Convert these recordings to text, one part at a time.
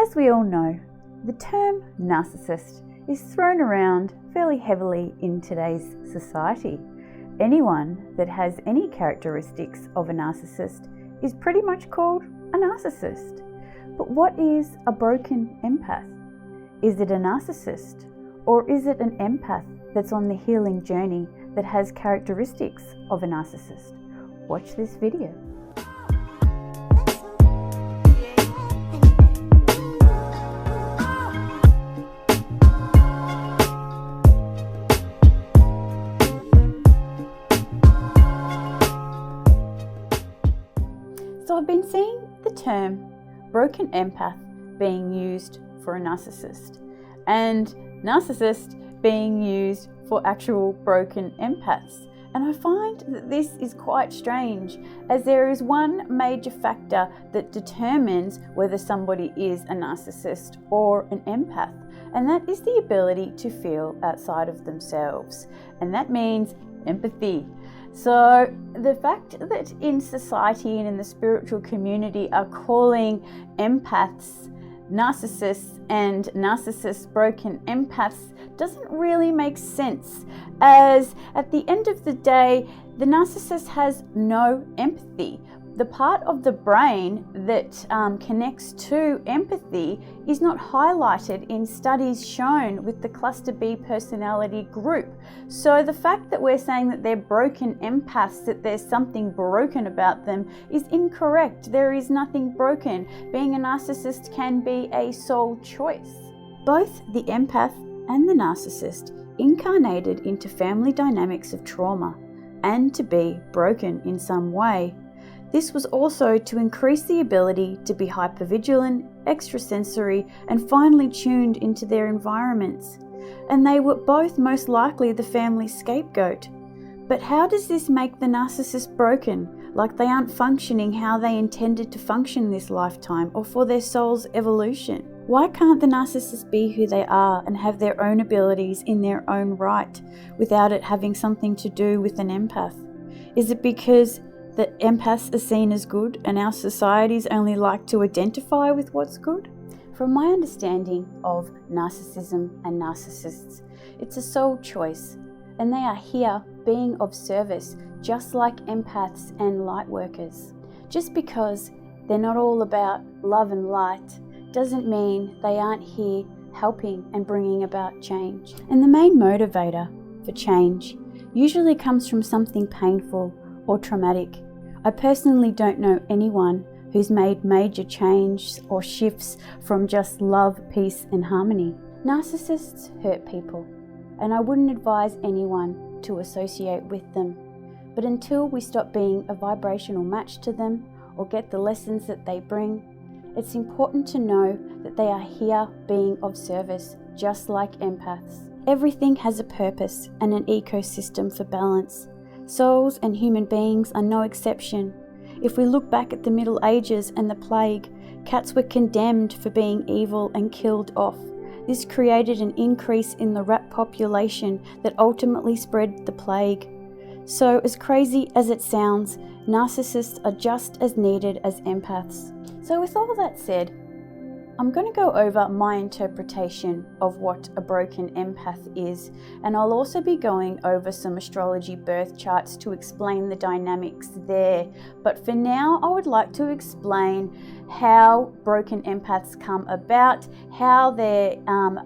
As we all know, the term narcissist is thrown around fairly heavily in today's society. Anyone that has any characteristics of a narcissist is pretty much called a narcissist. But what is a broken empath? Is it a narcissist? Or is it an empath that's on the healing journey that has characteristics of a narcissist? Watch this video. So I've been seeing the term broken empath being used for a narcissist and narcissist being used for actual broken empaths. And I find that this is quite strange, as there is one major factor that determines whether somebody is a narcissist or an empath, and that is the ability to feel outside of themselves, and that means empathy. So the fact that in society and in the spiritual community are calling empaths narcissists and narcissist broken empaths doesn't really make sense, as at the end of the day, the narcissist has no empathy. The part of the brain that connects to empathy is not highlighted in studies shown with the cluster B personality group. So the fact that we're saying that they're broken empaths, that there's something broken about them, is incorrect. There is nothing broken. Being a narcissist can be a soul choice. Both the empath and the narcissist incarnated into family dynamics of trauma and to be broken in some way. This was also to increase the ability to be hypervigilant, extrasensory, and finely tuned into their environments. And they were both most likely the family scapegoat. But how does this make the narcissist broken, like they aren't functioning how they intended to function this lifetime or for their soul's evolution? Why can't the narcissist be who they are and have their own abilities in their own right without it having something to do with an empath? Is it because that empaths are seen as good and our societies only like to identify with what's good? From my understanding of narcissism and narcissists, it's a soul choice, and they are here being of service just like empaths and light workers. Just because they're not all about love and light doesn't mean they aren't here helping and bringing about change. And the main motivator for change usually comes from something painful or traumatic. I personally don't know anyone who's made major changes or shifts from just love, peace, and harmony. Narcissists hurt people, and I wouldn't advise anyone to associate with them. But until we stop being a vibrational match to them or get the lessons that they bring, it's important to know that they are here being of service, just like empaths. Everything has a purpose and an ecosystem for balance. Souls and human beings are no exception. If we look back at the Middle Ages and the plague, cats were condemned for being evil and killed off. This created an increase in the rat population that ultimately spread the plague. So, as crazy as it sounds, narcissists are just as needed as empaths. So with all that said, I'm going to go over my interpretation of what a broken empath is, and I'll also be going over some astrology birth charts to explain the dynamics there. But for now, I would like to explain how broken empaths come about, how they're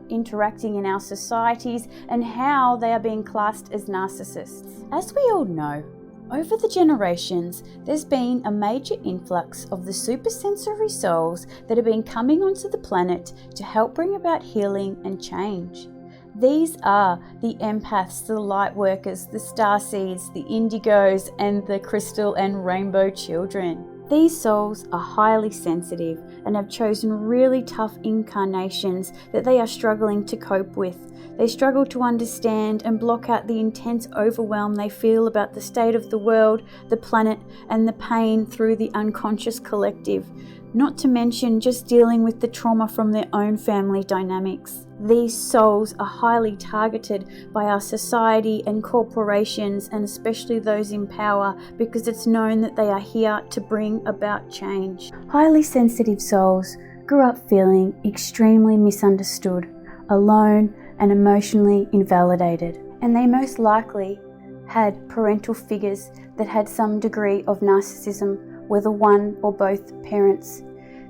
interacting in our societies, and how they are being classed as narcissists. As we all know, over the generations, there's been a major influx of the supersensory souls that have been coming onto the planet to help bring about healing and change. These are the empaths, the light workers, the starseeds, the indigos, and the crystal and rainbow children. These souls are highly sensitive and have chosen really tough incarnations that they are struggling to cope with. They struggle to understand and block out the intense overwhelm they feel about the state of the world, the planet, and the pain through the unconscious collective, not to mention just dealing with the trauma from their own family dynamics. These souls are highly targeted by our society and corporations, and especially those in power, because it's known that they are here to bring about change. Highly sensitive souls grew up feeling extremely misunderstood, alone, and emotionally invalidated. And they most likely had parental figures that had some degree of narcissism, whether one or both parents.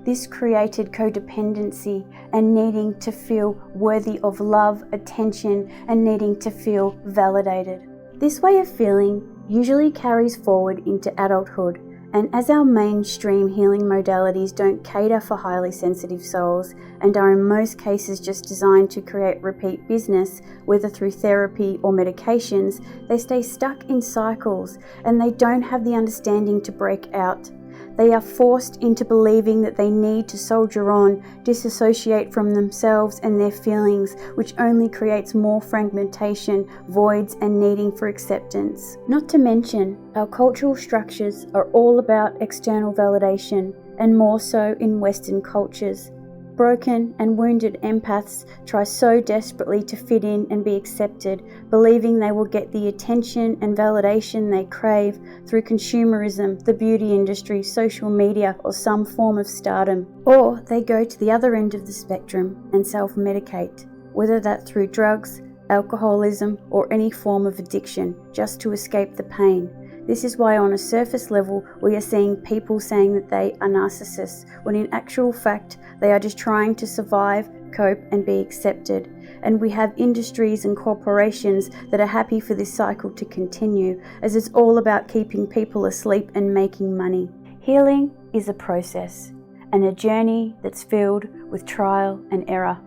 This created codependency and needing to feel worthy of love, attention, and needing to feel validated. This way of feeling usually carries forward into adulthood, and as our mainstream healing modalities don't cater for highly sensitive souls and are in most cases just designed to create repeat business, whether through therapy or medications, they stay stuck in cycles and they don't have the understanding to break out. They are forced into believing that they need to soldier on, disassociate from themselves and their feelings, which only creates more fragmentation, voids, and needing for acceptance. Not to mention, our cultural structures are all about external validation, and more so in Western cultures. Broken and wounded empaths try so desperately to fit in and be accepted, believing they will get the attention and validation they crave through consumerism, the beauty industry, social media, or some form of stardom. Or they go to the other end of the spectrum and self-medicate, whether that through drugs, alcoholism, or any form of addiction, just to escape the pain. This is why on a surface level we are seeing people saying that they are narcissists, when in actual fact they are just trying to survive, cope, and be accepted. And we have industries and corporations that are happy for this cycle to continue, as it's all about keeping people asleep and making money. Healing is a process and a journey that's filled with trial and error.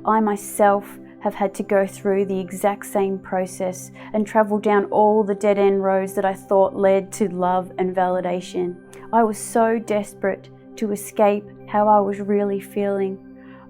I myself have had to go through the exact same process and travel down all the dead-end roads that I thought led to love and validation. I was so desperate to escape how I was really feeling,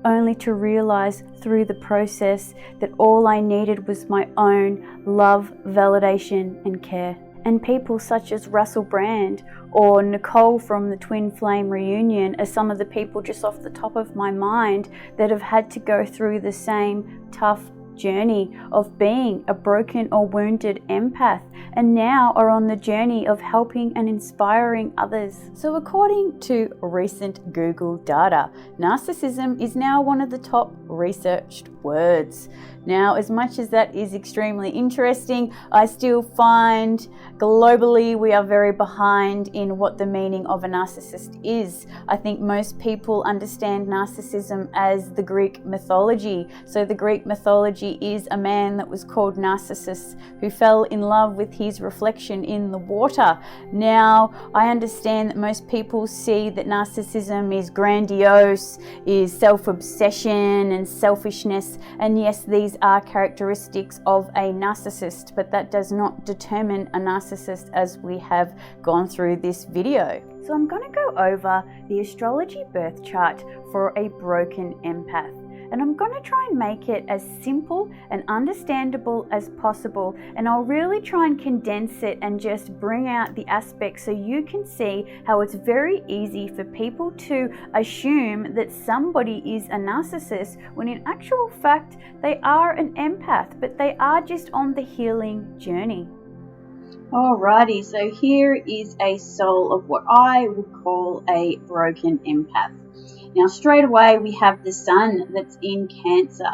only to realize through the process that all I needed was my own love, validation, and care. And people such as Russell Brand or Nicole from the Twin Flame reunion are some of the people just off the top of my mind that have had to go through the same tough journey of being a broken or wounded empath, and now are on the journey of helping and inspiring others. So according to recent Google data, narcissism is now one of the top researched words. Now, as much as that is extremely interesting, I still find globally we are very behind in what the meaning of a narcissist is. I think most people understand narcissism as the Greek mythology. So the Greek mythology is a man that was called Narcissus who fell in love with his reflection in the water. Now, I understand that most people see that narcissism is grandiose, is self-obsession and selfishness, and yes, these are characteristics of a narcissist, but that does not determine a narcissist, as we have gone through this video. So I'm going to go over the astrology birth chart for a broken empath. And I'm going to try and make it as simple and understandable as possible, and I'll really try and condense it and just bring out the aspects so you can see how it's very easy for people to assume that somebody is a narcissist when in actual fact they are an empath, but they are just on the healing journey. Alrighty, so here is a soul of what I would call a broken empath. Now straight away we have the sun that's in Cancer.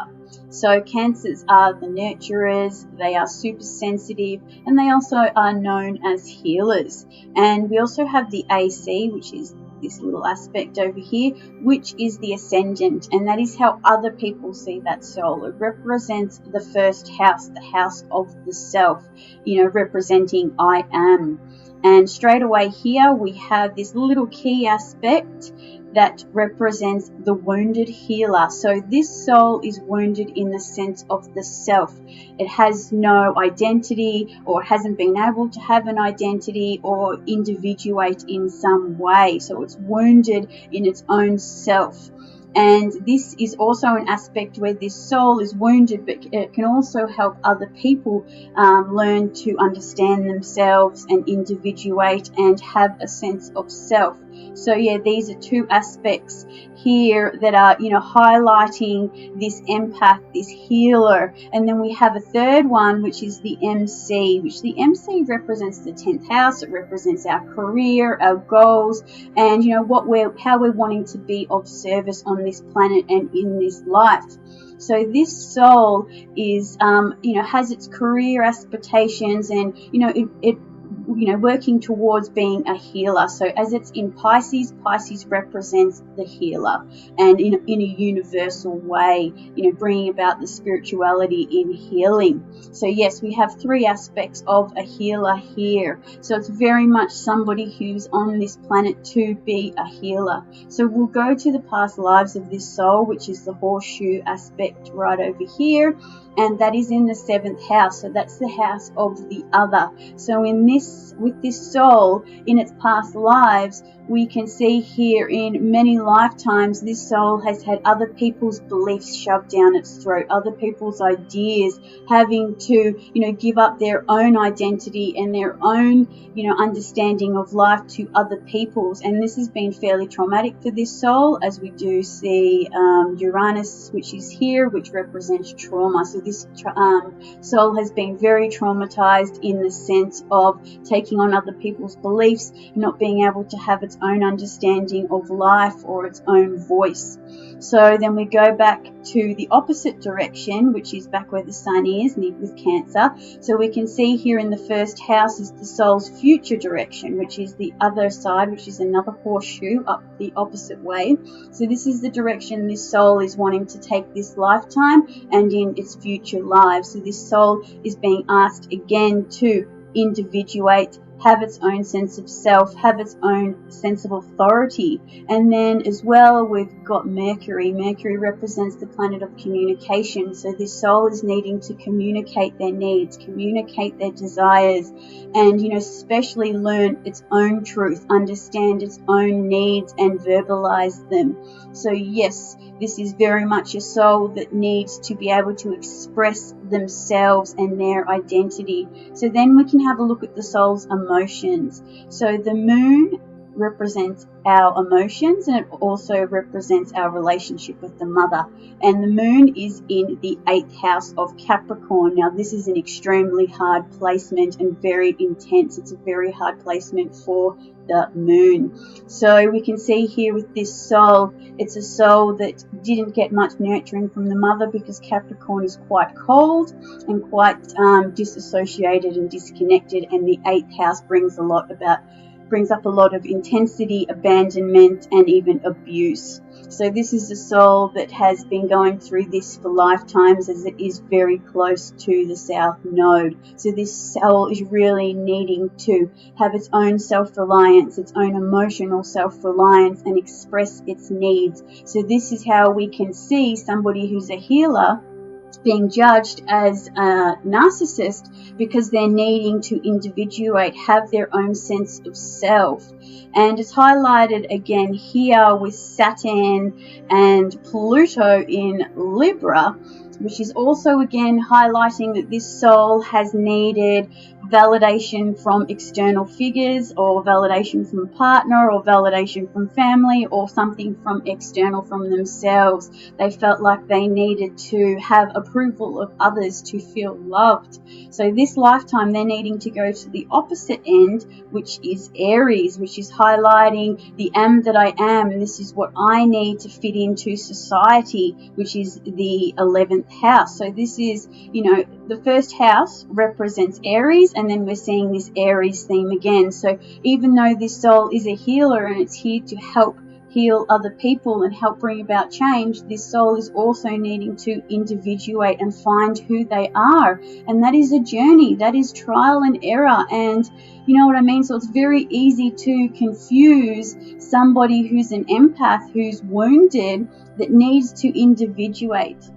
So Cancers are the nurturers, they are super sensitive, and they also are known as healers. And we also have the AC, which is this little aspect over here, which is the ascendant, and that is how other people see that soul. It represents the first house, the house of the self, representing I am. And straight away here we have this little key aspect that represents the wounded healer. So this soul is wounded in the sense of the self. It has no identity, or hasn't been able to have an identity or individuate in some way. So it's wounded in its own self. And this is also an aspect where this soul is wounded, but it can also help other people learn to understand themselves and individuate and have a sense of self. So yeah, these are two aspects here that are, highlighting this empath, this healer. And then we have a third one, which is the MC, which the MC represents the 10th house. It represents our career, our goals, and how we're wanting to be of service on this planet and in this life. So this soul is, has its career aspirations, and it working towards being a healer. So as it's in Pisces, Pisces represents the healer, and in a universal way, bringing about the spirituality in healing. So yes, we have three aspects of a healer here. So it's very much somebody who's on this planet to be a healer. So we'll go to the past lives of this soul, which is the horseshoe aspect right over here, and that is in the 7th house. So that's the house of the other. So with this soul in its past lives, we can see here in many lifetimes this soul has had other people's beliefs shoved down its throat, other people's ideas, having to give up their own identity and their own understanding of life to other people's. And this has been fairly traumatic for this soul, as we do see Uranus, which is here, which represents trauma. So this soul has been very traumatized in the sense of taking on other people's beliefs, not being able to have its own understanding of life or its own voice. So then we go back to the opposite direction, which is back where the sun is, with Cancer. So we can see here in the 1st house is the soul's future direction, which is the other side, which is another horseshoe up the opposite way. So this is the direction this soul is wanting to take this lifetime and in its future lives. So this soul is being asked again to individuate, have its own sense of self, have its own sense of authority. And then as well, we've got Mercury. Mercury represents the planet of communication. So this soul is needing to communicate their needs, communicate their desires, and, especially learn its own truth, understand its own needs and verbalize them. So yes, this is very much a soul that needs to be able to express themselves and their identity. So then we can have a look at the soul's emotions. So the moon represents our emotions, and it also represents our relationship with the mother. And the moon is in the 8th house of Capricorn. Now this is an extremely hard placement and very intense. It's a very hard placement for the moon. So we can see here with this soul, it's a soul that didn't get much nurturing from the mother, because Capricorn is quite cold and quite disassociated and disconnected, and the 8th house brings up a lot of intensity, abandonment, and even abuse. So this is a soul that has been going through this for lifetimes, as it is very close to the South Node. So this soul is really needing to have its own self-reliance, its own emotional self-reliance, and express its needs. So this is how we can see somebody who's a healer being judged as a narcissist, because they're needing to individuate, have their own sense of self. And it's highlighted again here with Saturn and Pluto in Libra, which is also again highlighting that this soul has needed validation from external figures, or validation from a partner, or validation from family, or something from external from themselves. They felt like they needed to have approval of others to feel loved. So this lifetime they're needing to go to the opposite end, which is Aries, which is highlighting the am that I am. This is what I need to fit into society, which is the 11th house. So this is, the 1st house represents Aries, and then we're seeing this Aries theme again. So even though this soul is a healer and it's here to help heal other people and help bring about change, this soul is also needing to individuate and find who they are. And that is a journey, that is trial and error. And you know what I mean? So it's very easy to confuse somebody who's an empath, who's wounded, that needs to individuate.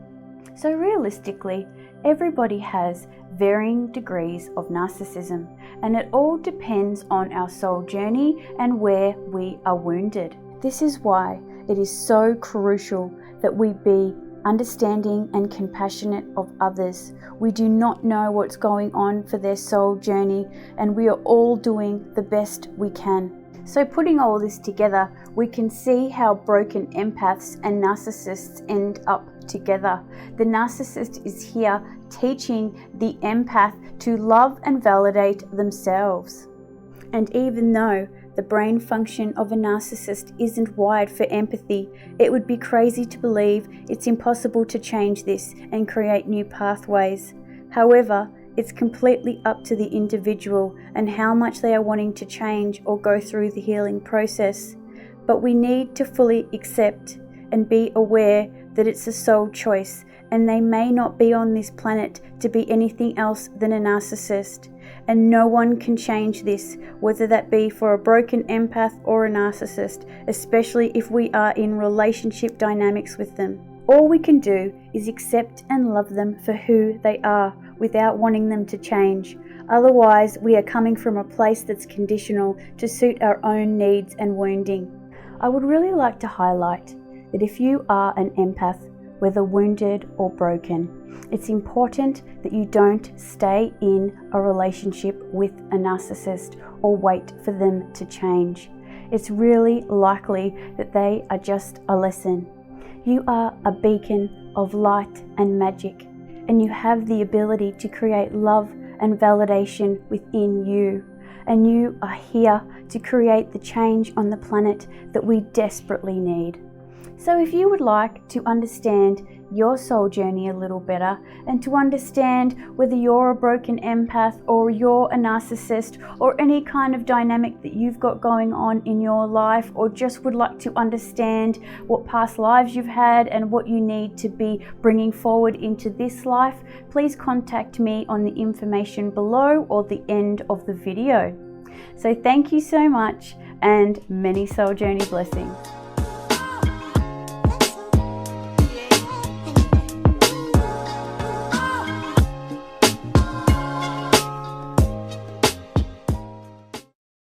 So realistically, everybody has varying degrees of narcissism, and it all depends on our soul journey and where we are wounded. This is why it is so crucial that we be understanding and compassionate of others. We do not know what's going on for their soul journey, and we are all doing the best we can. So putting all this together, we can see how broken empaths and narcissists end up together. The narcissist is here teaching the empath to love and validate themselves. And even though the brain function of a narcissist isn't wired for empathy, it would be crazy to believe it's impossible to change this and create new pathways. However, it's completely up to the individual and how much they are wanting to change or go through the healing process. But we need to fully accept and be aware that it's a soul choice, and they may not be on this planet to be anything else than a narcissist. And no one can change this, whether that be for a broken empath or a narcissist, especially if we are in relationship dynamics with them. All we can do is accept and love them for who they are without wanting them to change. Otherwise, we are coming from a place that's conditional to suit our own needs and wounding. I would really like to highlight that if you are an empath, whether wounded or broken, it's important that you don't stay in a relationship with a narcissist or wait for them to change. It's really likely that they are just a lesson. You are a beacon of light and magic, and you have the ability to create love and validation within you. And you are here to create the change on the planet that we desperately need. So if you would like to understand your soul journey a little better, and to understand whether you're a broken empath or you're a narcissist or any kind of dynamic that you've got going on in your life, or just would like to understand what past lives you've had and what you need to be bringing forward into this life, please contact me on the information below or the end of the video. So thank you so much, and many soul journey blessings.